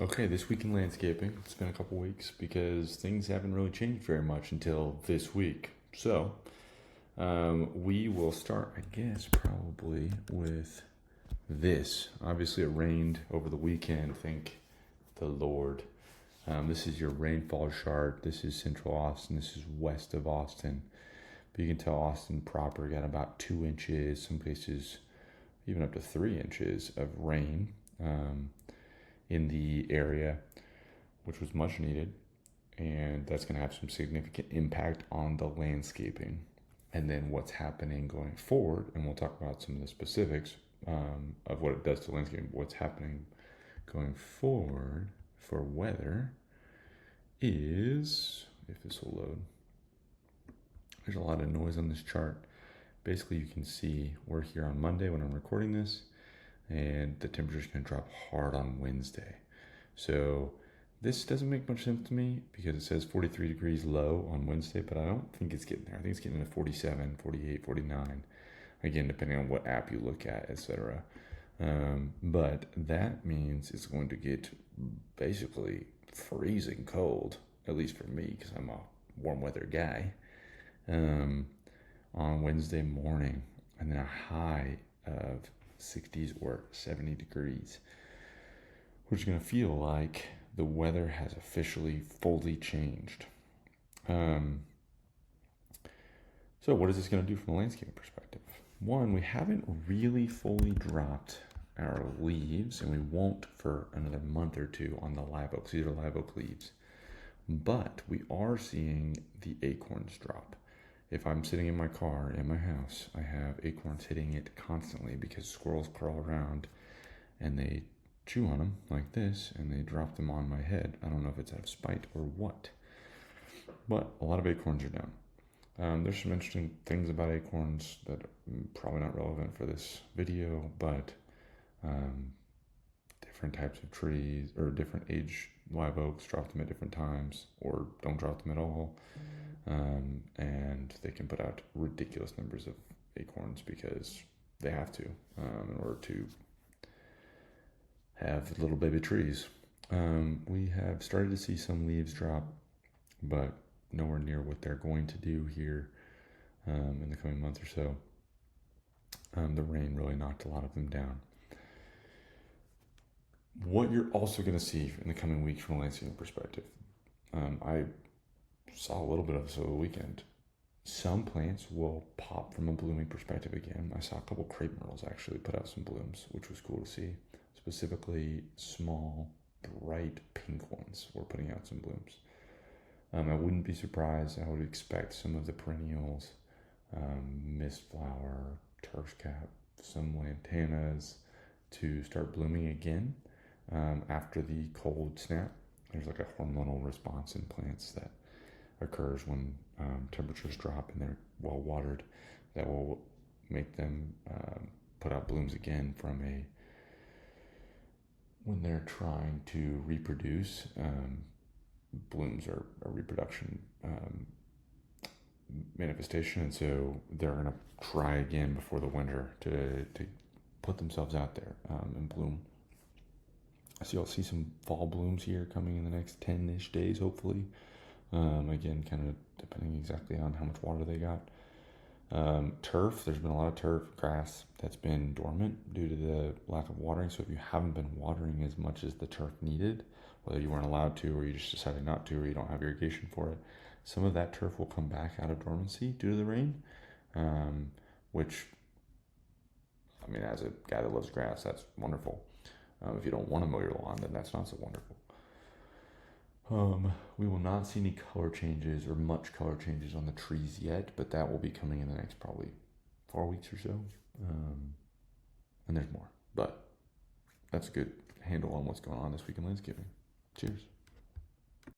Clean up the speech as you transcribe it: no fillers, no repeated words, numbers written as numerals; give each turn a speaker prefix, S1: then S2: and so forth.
S1: Okay, this week in landscaping, it's been a couple weeks because things haven't really changed very much until this week. So, we will start, I guess, probably with this. Obviously, it rained over the weekend, thank the Lord. This is your rainfall chart. This is central Austin. This is west of Austin. But you can tell Austin proper got about 2 inches, some places even up to 3 inches of rain in the area, which was much needed, and that's going to have some significant impact on the landscaping. And then what's happening going forward, and we'll talk about some of the specifics of what it does to landscaping. What's happening going forward for weather is, if this will load, there's a lot of noise on this chart. Basically, you can see we're here on Monday when I'm recording this, and the temperature is going to drop hard on Wednesday. So this doesn't make much sense to me because it says 43 degrees low on Wednesday, but I don't think it's getting there. I think it's getting to 47, 48, 49, again, depending on what app you look at, etc. But that means it's going to get basically freezing cold, at least for me, because I'm a warm weather guy, on Wednesday morning, and then a high of 60s or 70 degrees, which is going to feel like the weather has officially fully changed. So what is this going to do from a landscaping perspective? One, we haven't really fully dropped our leaves, and we won't for another month or two on the live oaks. These are live oak leaves. But we are seeing the acorns drop. If I'm sitting in my car, in my house, I have acorns hitting it constantly because squirrels crawl around and they chew on them like this and they drop them on my head. I don't know if it's out of spite or what, but a lot of acorns are down. There's some interesting things about acorns that are probably not relevant for this video, but different types of trees or different age live oaks drop them at different times or don't drop them at all. And they can put out ridiculous numbers of acorns because they have to in order to have little baby trees. We have started to see some leaves drop, but nowhere near what they're going to do here in the coming month or so. The rain really knocked a lot of them down. What you're also going to see in the coming weeks from a landscaping perspective, I saw a little bit of this over the weekend. Some plants will pop from a blooming perspective again. I saw a couple crepe myrtles actually put out some blooms, which was cool to see. Specifically, small, bright pink ones were putting out some blooms. I wouldn't be surprised. I would expect some of the perennials, mistflower, turf's cap, some lantanas to start blooming again after the cold snap. There's like a hormonal response in plants that occurs when temperatures drop and they're well watered that will make them put out blooms again from when they're trying to reproduce. Blooms are a reproduction manifestation, and so they're going to try again before the winter to put themselves out there and bloom. So you'll see some fall blooms here coming in the next 10-ish days, hopefully. Again, kind of depending exactly on how much water they got. Turf, there's been a lot of turf grass that's been dormant due to the lack of watering. So if you haven't been watering as much as the turf needed, whether you weren't allowed to or you just decided not to or you don't have irrigation for it, some of that turf will come back out of dormancy due to the rain, which, I mean, as a guy that loves grass, that's wonderful. If you don't want to mow your lawn, then that's not so wonderful. We will not see any color changes or much color changes on the trees yet, but that will be coming in the next probably 4 weeks or so. And there's more, but that's a good handle on what's going on this week in landscaping. Cheers.